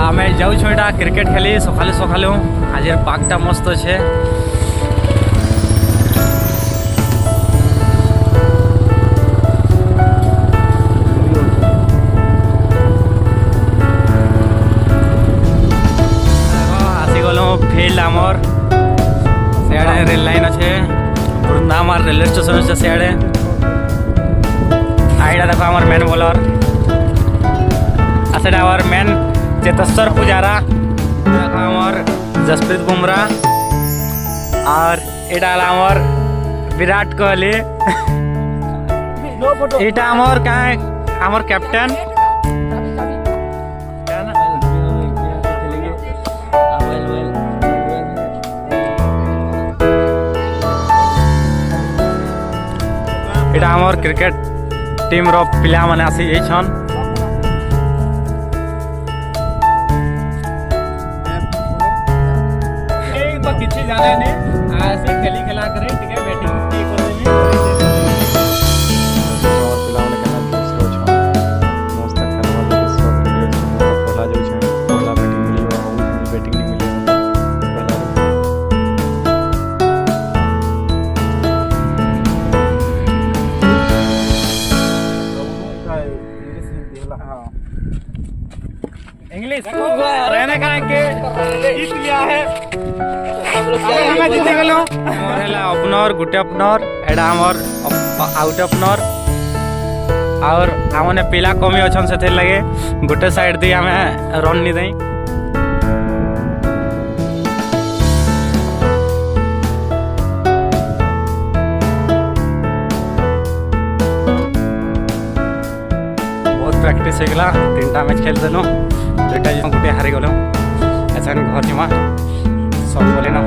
आमे जाऊँ एटा क्रिकेट खेली सकालू सकालू आज पार्कटा मस्त अच्छे आसीगल फिल्ड आमर सियाड़े रेल लाइन अच्छे बृंदामार रेलवे स्टेशन अच्छे सियाड़े आईडा देखो आमर मेन बॉलर आसेडा आवर मेन चेतेश्वर पुजारा देखो आमर जसप्रीत बुमराह और एटा आमर विराट कोहली एटा आमर का आमर कैप्टन एटा आमर क्रिकेट टीम रो पिला माने आसी छन एक तो किछि जाने ने आसे खेली खेला करे ठीक है बैटिंग की कर देनी और पिला माने केना दूसरो छ मस्त खेलवा के सब वीडियो छ खोला जाउ छ खोला बैटिंग मिली और बैटिंग नहीं मिली इंग्लिश रहने का के जीत लिया है हमें जीते गलो मोरेला ओपनर गुटे ओपनर एडा हमर आउट ओपनर और हमने पिला कमी अछन सेथे लगे गुटे साइड दी हमें रन नहीं देई बहुत प्रैक्टिस होगला 3टा मैच खेल देलो दुटा गुटे हारी गलो ऐसा घर जीमा सब बोले ना।